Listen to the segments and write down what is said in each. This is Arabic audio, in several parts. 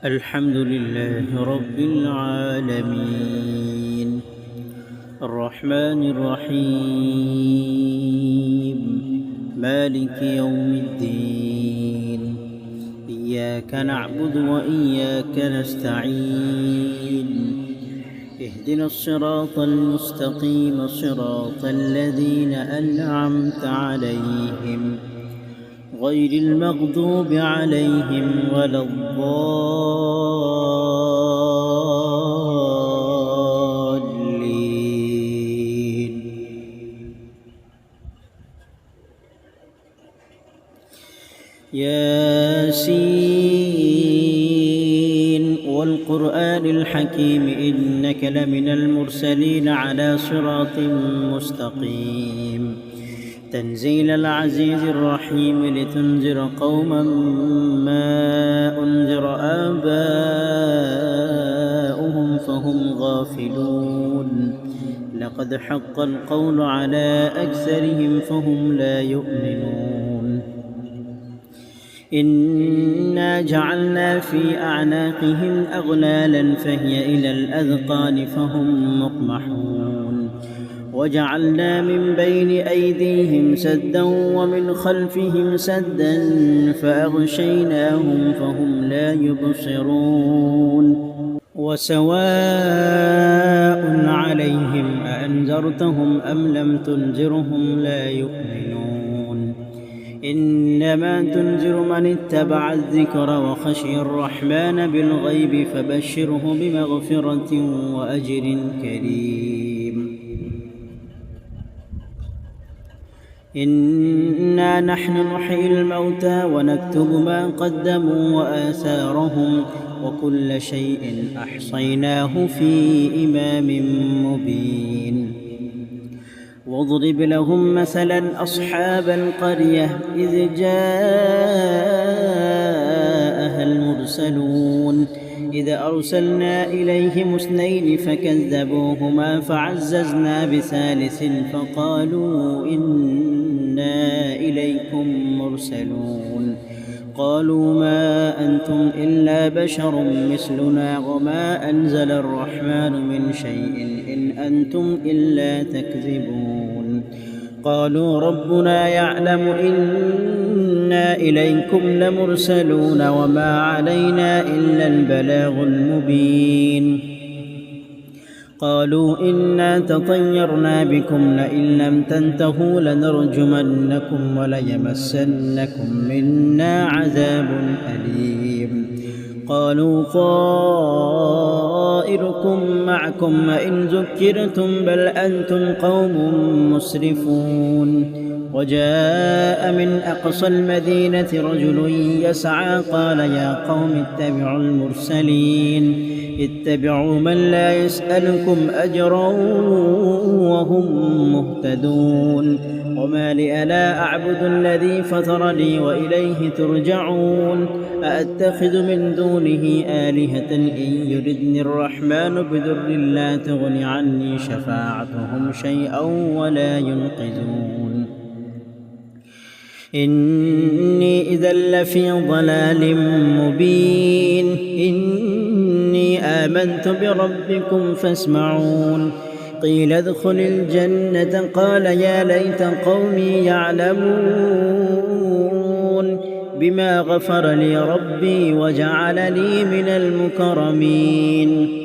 الحمد لله رب العالمين الرحمن الرحيم مالك يوم الدين إياك نعبد وإياك نستعين اهدنا الصراط المستقيم صراط الذين أنعمت عليهم غير المغضوب عليهم ولا الضالين. ياسين والقرآن الحكيم إنك لمن المرسلين على صراط مستقيم تنزيل العزيز الرحيم لتنذر قوما ما أنذر آباؤهم فهم غافلون لقد حق القول على أكثرهم فهم لا يؤمنون إنا جعلنا في أعناقهم أغلالا فهي إلى الأذقان فهم مقمحون وجعلنا من بين أيديهم سدا ومن خلفهم سدا فأغشيناهم فهم لا يبصرون وسواء عليهم أأنذرتهم أم لم تنذرهم لا يؤمنون إنما تنذر من اتبع الذكر وخشي الرحمن بالغيب فبشره بمغفرة وأجر كريم إنا نحن نحيي الموتى ونكتب ما قدموا وآثارهم وكل شيء أحصيناه في إمام مبين واضرب لهم مثلا أصحاب القرية إذ جاءها المرسلون إذ أرسلنا إليهم اثنين فكذبوهما فعززنا بثالث فقالوا إنا إليكم مرسلون قالوا ما أنتم إلا بشر مثلنا وما أنزل الرحمن من شيء إن أنتم إلا تكذبون قالوا ربنا يعلم إنا إليكم لمرسلون وما علينا إلا البلاغ المبين قالوا إنا تطيرنا بكم لئن لم تنتهوا لنرجمنكم وليمسنكم منا عذاب أليم قالوا طائركم معكم وإن ذكرتم بل أنتم قوم مسرفون وجاء من أقصى المدينة رجل يسعى قال يا قوم اتبعوا المرسلين اتبعوا من لا يسألكم أجرا وهم مهتدون وما لي لا أعبد الذي فطرني وإليه ترجعون أأتخذ من دونه آلهة إن يردني الرحمن بضر لا تغن عني شفاعتهم شيئا ولا ينقذون إني إذا لفي ضلال مبين إني آمنت بربكم فاسمعون قيل ادخل الجنة قال يا ليت قومي يعلمون بما غفر لي ربي وجعلني من المكرمين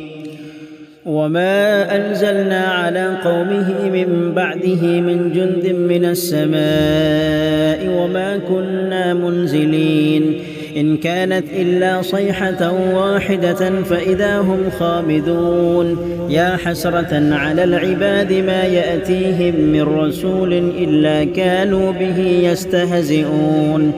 وما أنزلنا على قومه من بعده من جند من السماء وما كنا منزلين إن كانت إلا صيحة واحدة فإذا هم خامدون يا حسرة على العباد ما يأتيهم من رسول إلا كانوا به يستهزئون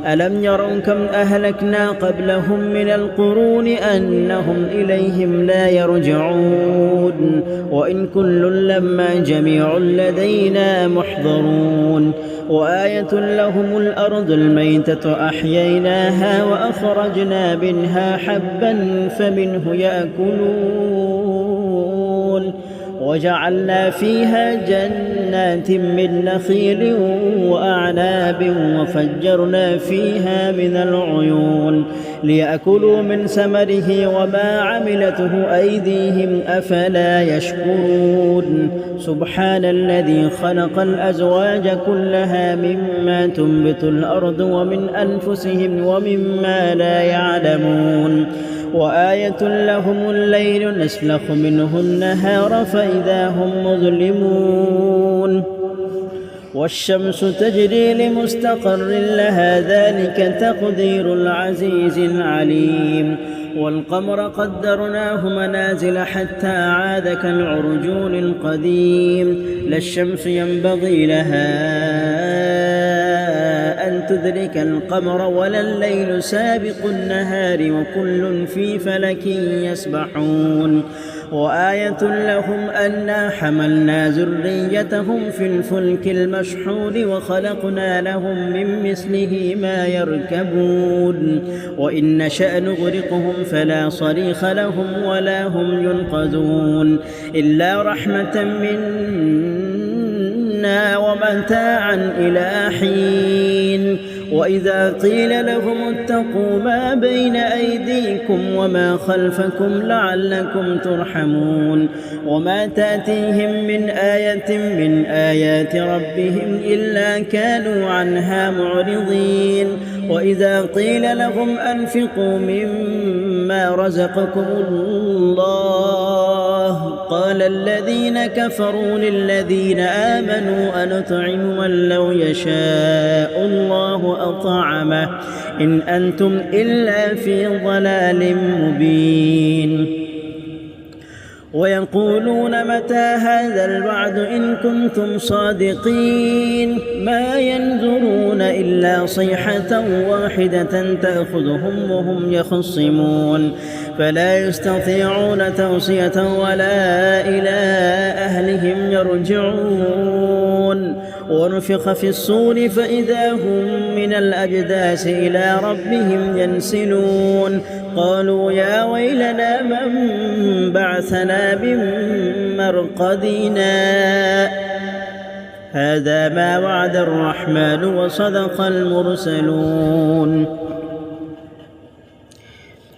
ألم يروا كم أهلكنا قبلهم من القرون أنهم إليهم لا يرجعون وإن كل لما جميع لدينا محضرون وآية لهم الأرض الميتة أحييناها وأخرجنا منها حبا فمنه يأكلون وجعلنا فيها جنات من نخيل وأعناب وفجرنا فيها من العيون ليأكلوا من ثمره وما عملته أيديهم أفلا يشكرون سبحان الذي خلق الأزواج كلها مما تنبت الأرض ومن أنفسهم ومما لا يعلمون وآية لهم الليل نسلخ منه النهار فإذا هم مظلمون والشمس تجري لمستقر لها ذلك تقدير العزيز العليم والقمر قدرناه منازل حتى عاد كالعرجون القديم لا الشمس ينبغي لها أن تدرك القمر ولا الليل سابق النهار وكل في فلك يسبحون وآية لهم أنا حملنا ذريتهم في الفلك المشحون وخلقنا لهم من مثله ما يركبون وإن نشأ نغرقهم فلا صريخ لهم ولا هم ينقذون إلا رحمة منا ومتاعا إلى حين وإذا قيل لهم اتقوا ما بين أيديكم وما خلفكم لعلكم ترحمون وما تأتيهم من آية من آيات ربهم إلا كانوا عنها معرضين وإذا قيل لهم أنفقوا مما رزقكم الله قال الذين كفروا للذين آمنوا أنطعم من لو يشاء الله أطعمه إن أنتم إلا في ضلال مبين ويقولون متى هذا الوعد إن كنتم صادقين ما ينظرون إلا صيحة واحدة تأخذهم وهم يخصمون فلا يستطيعون توصية ولا إلى أهلهم يرجعون ونفخ في الصور فإذا هم من الأجداث إلى ربهم ينسلون قالوا يا ويلنا من بعثنا من مرقدنا هذا ما وعد الرحمن وصدق المرسلون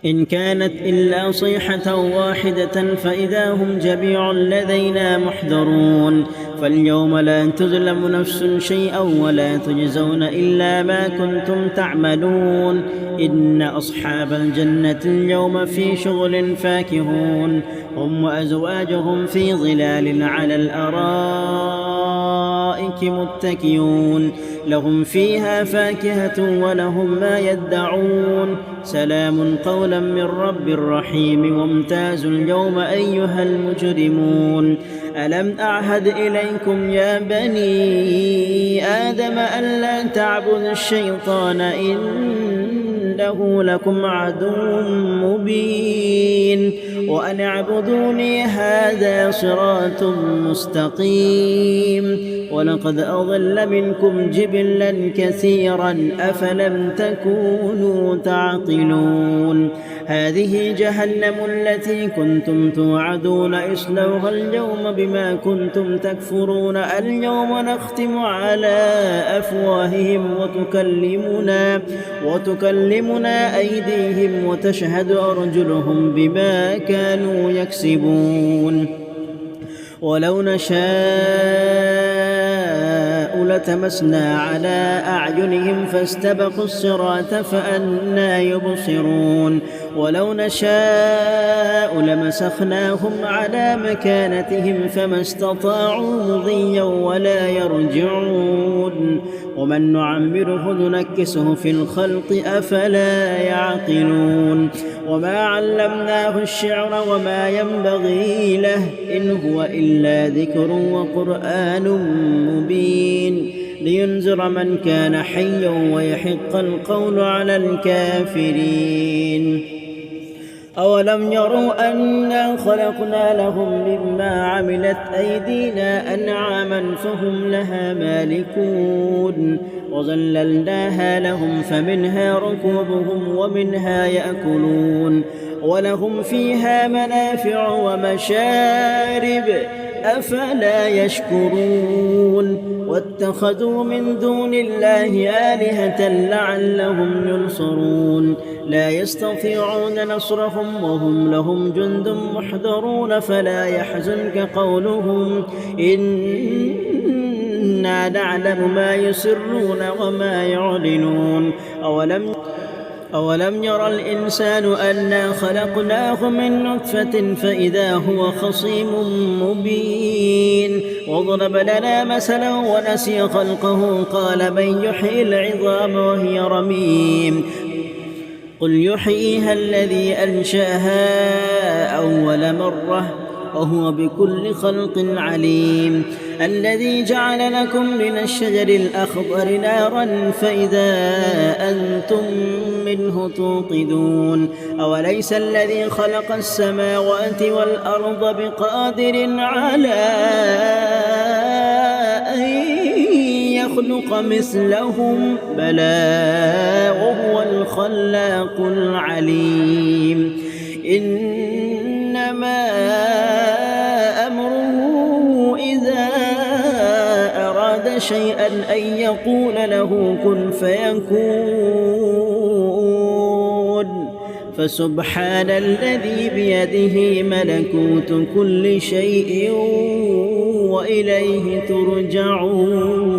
إن كانت إلا صيحة واحدة فإذا هم جميع لدينا محضرون فاليوم لا تظلم نفس شيئا ولا تجزون إلا ما كنتم تعملون إن أصحاب الجنة اليوم في شغل فاكهون هم وأزواجهم في ظلال على الأرائك متكئون لهم فيها فاكهة ولهم ما يدعون سلام قولا من رب رحيم وامتازوا اليوم أيها المجرمون ألم أعهد إليكم يا بني آدم ألا تعبدوا الشيطان إنه لكم عدو مبين وأن اعبدوني هذا صراط مستقيم ولقد أضل منكم جبلا كثيرا أفلم تكونوا تعقلون هذه جهنم التي كنتم توعدون اصلوها اليوم بما كنتم تكفرون اليوم نختم على أفواههم وتكلمنا أيديهم وتشهد أرجلهم بما كانوا يكسبون ولو نشاء لتمسنا على أعينهم فاستبقوا الصراط فأنى يبصرون ولو نشاء لمسخناهم على مكانتهم فما استطاعوا مضيا ولا يرجعون ومن نعمره ننكسه في الخلق أفلا يعقلون وما علمناه الشعر وما ينبغي له إن هو إلا ذكر وقرآن مبين لينذر من كان حيا ويحق القول على الكافرين أولم يروا أنا خلقنا لهم مما عملت أيدينا أنعاما فهم لها مالكون وظللناها لهم فمنها ركوبهم ومنها يأكلون ولهم فيها منافع ومشارب أفلا يشكرون واتخذوا من دون الله آلهة لعلهم ينصرون لا يستطيعون نصرهم وهم لهم جند محضرون فلا يحزنك قولهم إنا نعلم ما يسرون وما يعلنون أولم ير الإنسان أنا خلقناه من نطفة فإذا هو خصيم مبين وضرب لنا مثلا ونسي خلقه قال من يحيي العظام وهي رميم قل يحييها الذي أنشأها أول مرة وهو بكل خلق عليم الذي جعل لكم من الشجر الأخضر نارا فإذا أنتم منه توقدون أوليس الذي خلق السماوات والأرض بقادر على أن يخلق مثلهم بلى وهو الخلاق العليم إنما أمره إذا أراد شيئا أن يقول له كن فيكون فسبحان الذي بيده ملكوت كل شيء وإليه ترجعون.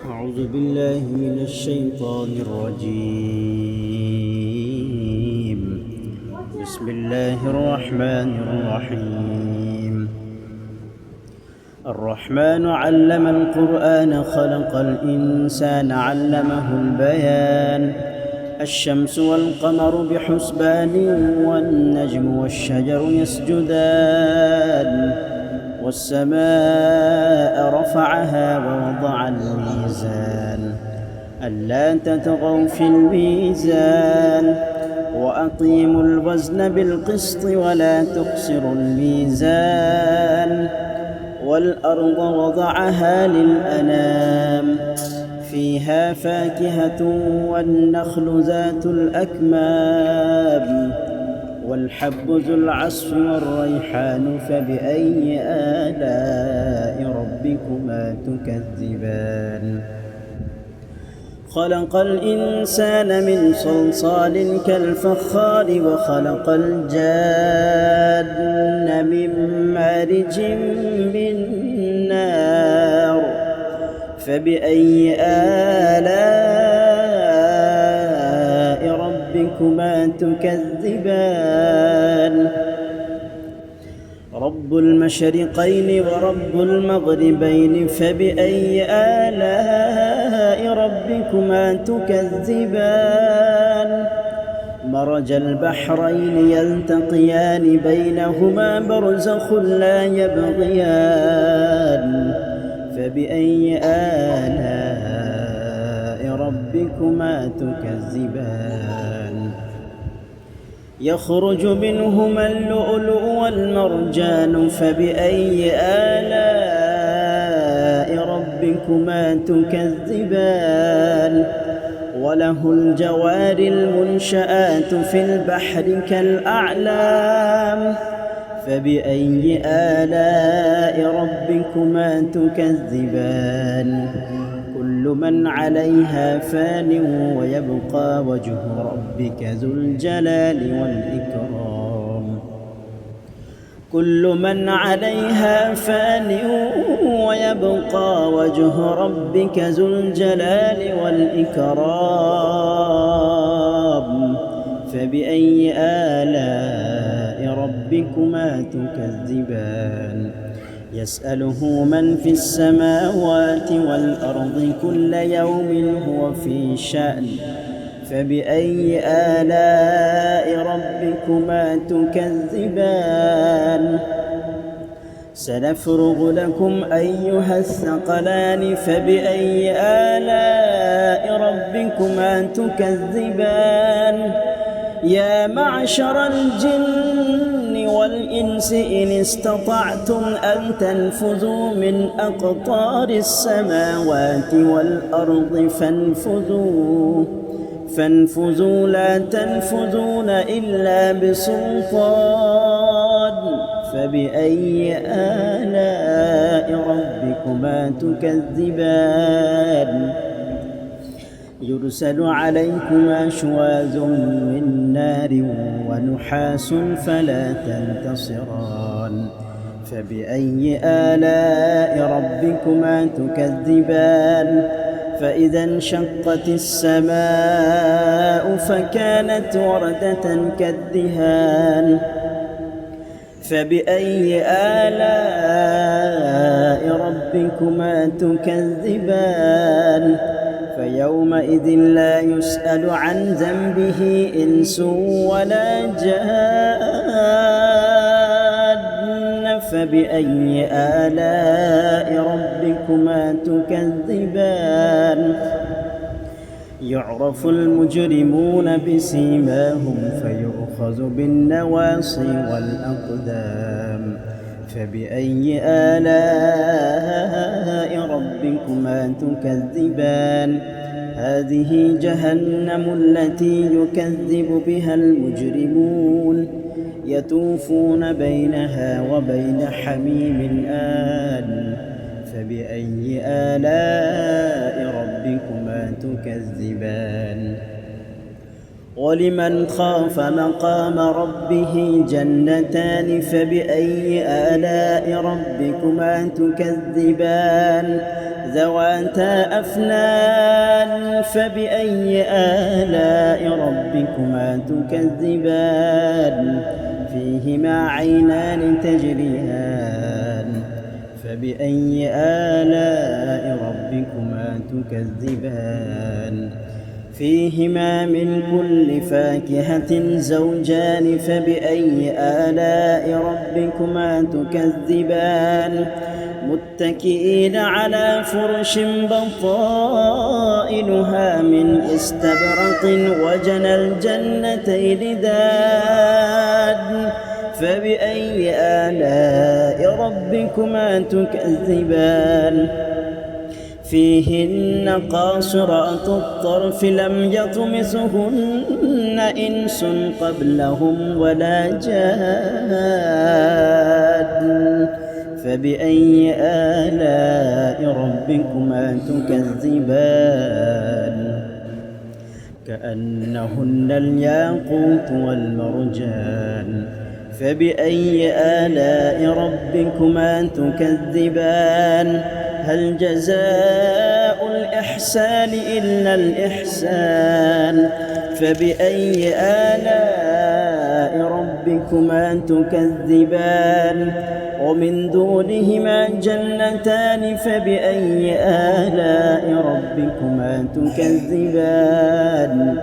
أعوذ بالله من الشيطان الرجيم. بسم الله الرحمن الرحيم. الرحمن علم القرآن خلق الإنسان علمه البيان الشمس والقمر بحسبان والنجم والشجر يسجدان والسماء رفعها ووضع الميزان ألا تطغوا في الميزان وأقيموا الوزن بالقسط ولا تخسروا الميزان والأرض وضعها للأنام فيها فاكهة والنخل ذات الأكمام والحب ذو العصف والريحان فبأي آلاء ربكما تكذبان خلق الإنسان من صلصال كالفخار وخلق الجان من مارج من نار فبأي آلاء ربكما تكذبان رب المشرقين ورب المغربين فبأي آلاء ربكما تكذبان مرج البحرين يلتقيان بينهما برزخ لا يبغيان فبأي آلاء ربكما تكذبان يخرج منهما اللؤلؤ والمرجان فبأي آلاء ربكما تكذبان وله الجوار المنشآت في البحر كالأعلام فبأي آلاء ربكما تكذبان كل من عليها فان ويبقى وجه ربك ذو الجلال والإكرام كل من عليها فان ويبقى وجه ربك ذو الجلال والإكرام فبأي آلاء ربكما تكذبان يسأله من في السماوات والأرض كل يوم هو في شأن فبأي آلاء ربكما تكذبان سنفرغ لكم أيها الثقلان فبأي آلاء ربكما تكذبان يا معشر الجن والإنس إن استطعتم أن تنفذوا من أقطار السماوات والأرض فانفذوا لا تنفذون إلا بسلطان فبأي آلاء ربكما تكذبان يرسل عليكما شواظ من نار ونحاس فلا تنتصران فبأي آلاء ربكما تكذبان فإذا انشقت السماء فكانت وردة كالدهان فبأي آلاء ربكما تكذبان فيومئذ لا يسأل عن ذنبه إنس ولا جان فبأي آلاء ربكما تكذبان يعرف المجرمون بسيماهم فيؤخذ بالنواصي والأقدام فبأي آلاء ربكما تكذبان هذه جهنم التي يكذب بها المجرمون يطوفون بينها وبين حميم آن فبأي آلاء ربكما تكذبان ولمن خاف مقام ربه جنتان فبأي آلاء ربكما تكذبان ذواتا أفنان فبأي آلاء ربكما تكذبان فيهما عينان تجريان فبأي آلاء ربكما تكذبان فيهما من كل فاكهة زوجان فبأي آلاء ربكما تكذبان متكئين على فرش بطائنها من استبرق وجنى الجنتين دان فبأي آلاء ربكما تكذبان فيهن قاصرات الطرف لم يطمثهن إنس قبلهم ولا جان فبأي آلاء ربكما تكذبان كأنهن الياقوت والمرجان فبأي آلاء ربكما تكذبان هل جزاء الإحسان إلا الإحسان فبأي آلاء ربكما تكذبان ومن دونهما جنتان فبأي آلاء ربكما تكذبان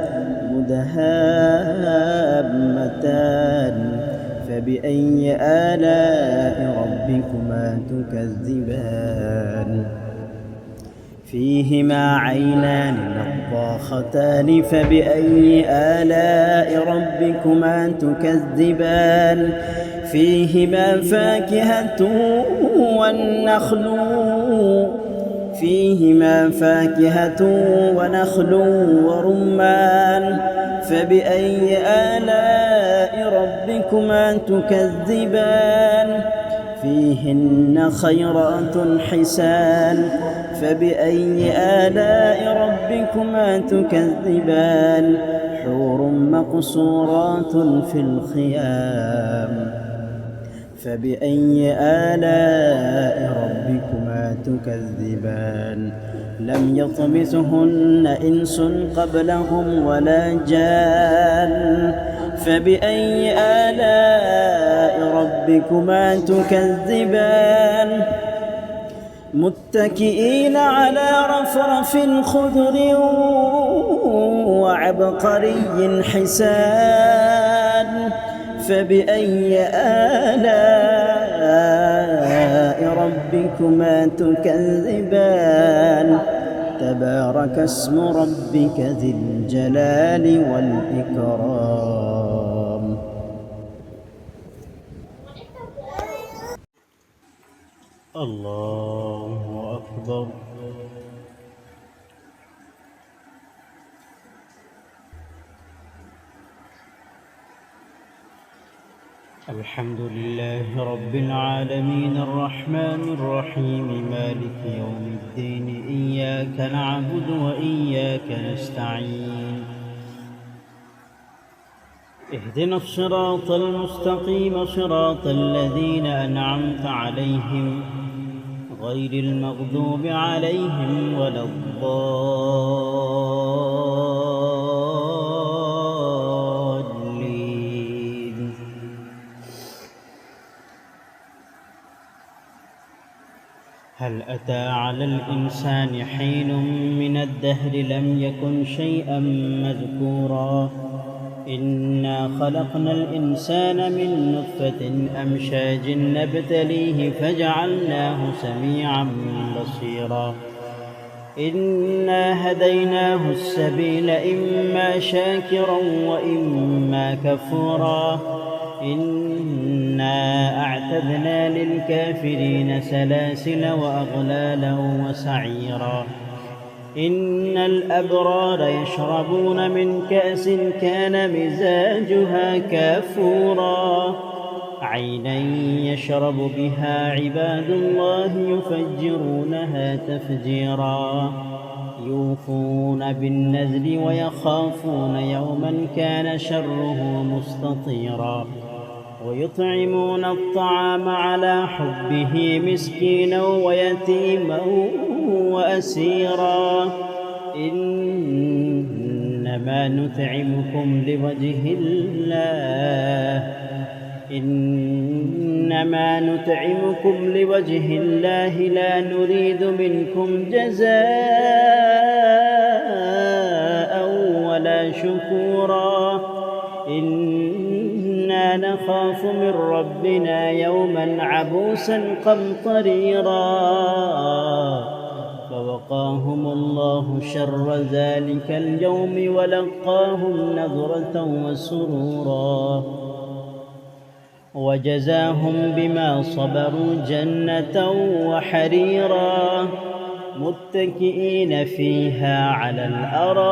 مدهامتان فبأي آلاء ربكما تكذبان فيهما عينان نضاختان فبأي آلاء ربكما تكذبان فيهما فاكهة ونخل ورمان فبأي آلاء ربكما تكذبان فيهن خيرات حسان فبأي آلاء ربكما تكذبان حور مقصورات في الخيام فبأي آلاء ربكما تكذبان لم يطمثهن إنس قبلهم ولا جان فبأي آلاء ربكما تكذبان متكئين على رفرف خضر وعبقري حسان فبأي آلاء ربكما تكذبان تبارك اسم ربك ذي الجلال والإكرام. الله أكبر. الحمد لله رب العالمين الرحمن الرحيم مالك يوم الدين إياك نعبد وإياك نستعين اهدنا الصراط المستقيم صراط الذين أنعمت عليهم غير المغضوب عليهم ولا الضالين. هل أتى على الإنسان حين من الدهر لم يكن شيئا مذكورا إنا خلقنا الإنسان من نطفة أمشاج نبتليه فجعلناه سميعا بصيرا إنا هديناه السبيل إما شاكرا وإما كفورا إنا أعتدنا للكافرين سلاسل وأغلالا وسعيرا إن الأبرار يشربون من كأس كان مزاجها كافورا عينا يشرب بها عباد الله يفجرونها تفجيرا يوفون بالنذر ويخافون يوما كان شره مستطيرا ويطعمون الطعام على حبه مسكينا ويتيما وأسيرا إنما نطعمكم لوجه الله لا نريد منكم جزاء ولا شكورا إنا نخاف من ربنا يوما عبوسا قمطريرا فوقاهم الله شر ذلك اليوم ولقاهم نضرة وسرورا وجزاهم بما صبروا جنة وحريرا متكئين فيها على الأرائك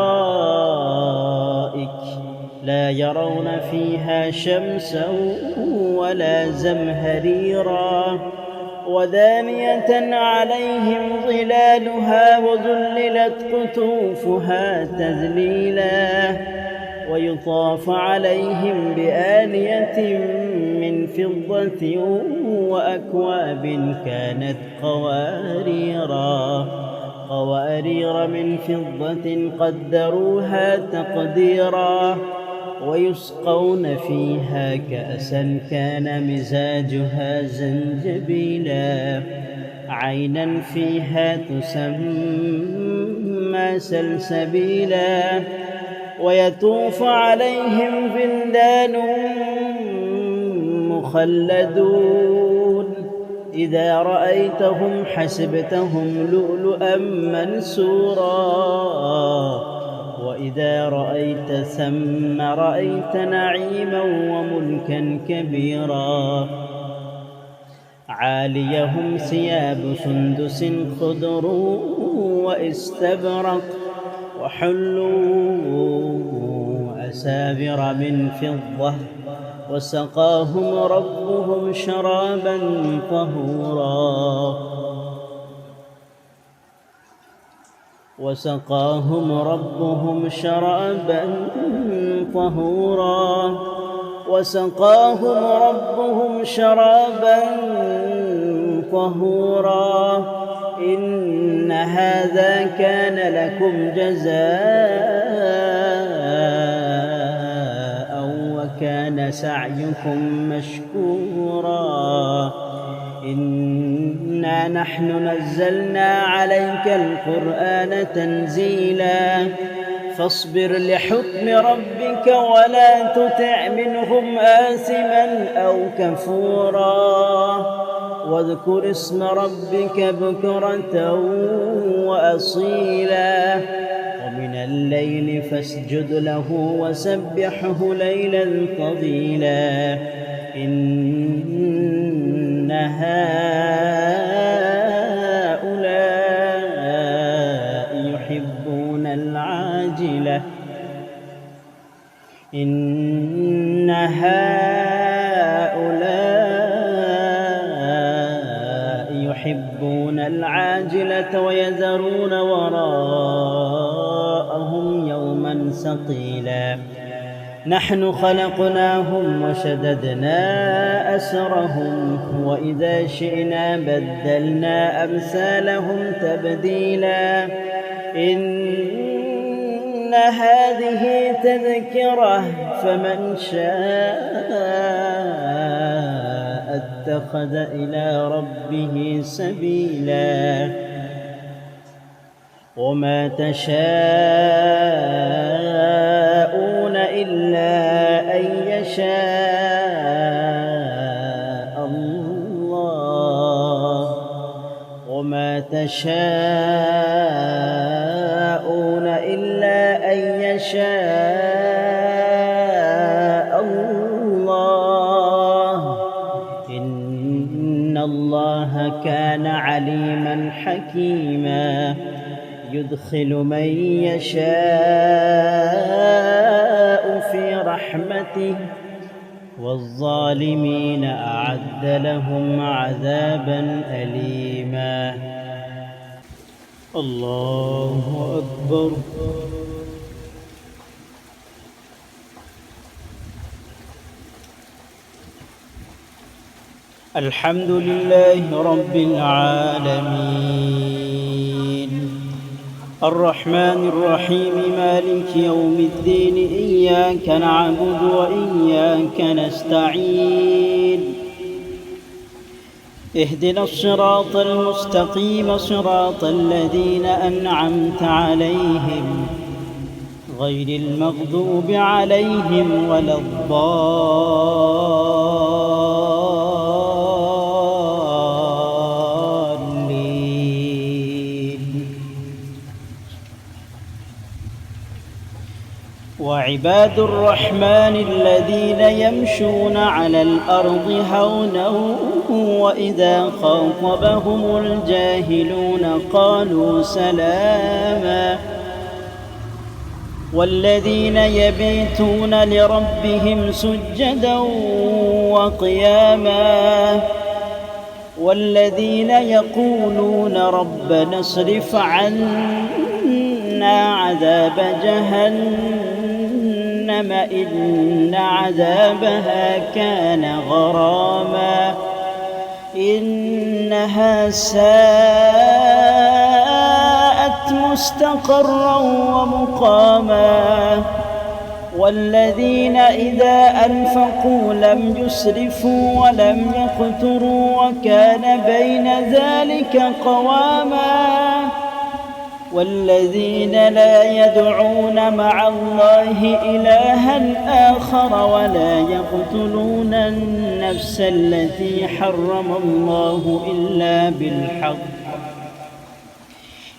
لا يرون فيها شمسا ولا زمهريرا ودانية عليهم ظلالها وذللت قطوفها تذليلا ويطاف عليهم بآنية من فضة وأكواب كانت قوارير من فضة قدروها تقديرا ويسقون فيها كأسا كان مزاجها زنجبيلا عينا فيها تسمى سلسبيلا ويطوف عليهم ولدان مخلدون إذا رأيتهم حسبتهم لؤلؤا منثورا وإذا رأيت ثم رأيت نعيما وملكا كبيرا عاليهم ثياب سندس خضر واستبرق وحلوا أساور من فضة وسقاهم ربهم شرابا طهورا إن هذا كان لكم جزاء وكان سعيكم مشكورا إنا نحن نزلنا عليك القرآن تنزيلا فاصبر لحكم ربك ولا تطع منهم آثما أو كفورا واذكر اسم ربك بكرة وأصيلا ومن الليل فاسجد له وسبحه ليلا طويلا إن هذا إن هؤلاء يحبون العاجلة ويذرون وراءهم يوما ثقيلا نحن خلقناهم وشددنا أسرهم وإذا شئنا بدلنا أمثالهم تبديلا إن هذه تذكرة فمن شاء اتخذ إلى ربه سبيلا وما تشاءون إلا أن يشاء الله وما تشاءون إلا أن يشاء الله إن الله كان عليما حكيما يدخل من يشاء في رحمته والظالمين أعد لهم عذابا أليما الله أكبر الحمد لله رب العالمين الرحمن الرحيم مالك يوم الدين إياك نعبد وإياك نستعين اهدنا الصراط المستقيم صراط الذين أنعمت عليهم غير المغضوب عليهم ولا وعباد الرحمن الذين يمشون على الأرض هونا وإذا خاطبهم الجاهلون قالوا سلاما والذين يبيتون لربهم سجدا وقياما والذين يقولون ربنا اصرف عنا عذاب جهنم إن عذابها كان غراما إنها ساءت مستقرا ومقاما والذين إذا أنفقوا لم يسرفوا ولم يقتروا وكان بين ذلك قواما والذين لا يدعون مع الله إلها آخر ولا يقتلون النفس التي حرم الله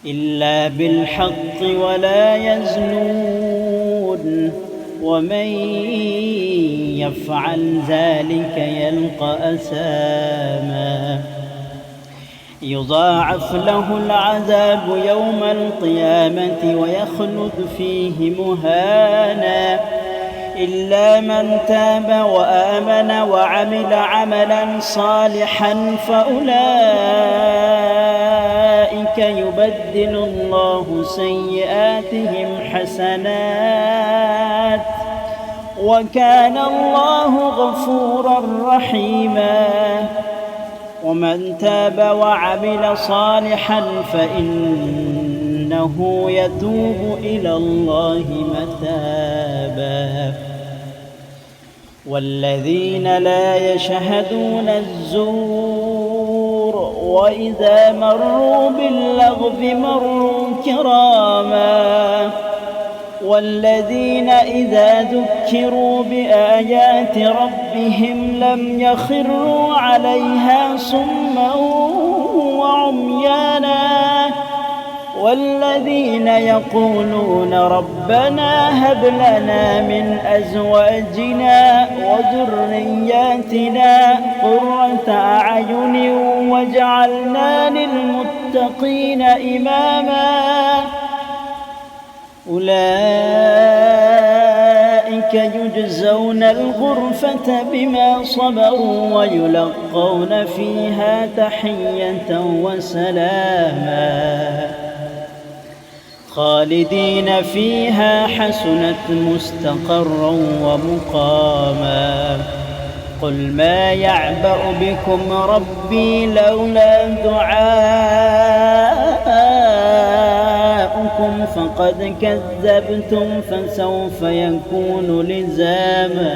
إلا بالحق ولا يزنون ومن يفعل ذلك يلقى أثاما يضاعف له العذاب يوم القيامة ويخلد فيه مهانا إلا من تاب وآمن وعمل عملا صالحا فأولئك يبدل الله سيئاتهم حسنات وكان الله غفورا رحيما ومن تاب وعمل صالحا فإنه يتوب إلى الله متابا والذين لا يشهدون الزور وإذا مروا باللغو مروا كراما والذين إذا ذكروا بآيات ربهم لم يخروا عليها صما وعميانا والذين يقولون ربنا هب لنا من أزواجنا وذرياتنا قرة أعين واجعلنا للمتقين إماما أولئك يجزون الغرفة بما صبروا ويلقون فيها تحية وسلاما خالدين فيها حسنت مستقرا ومقاما قل ما يعبأ بكم ربي لولا دعاؤكم فقد كذبتم فسوف يكون لزاما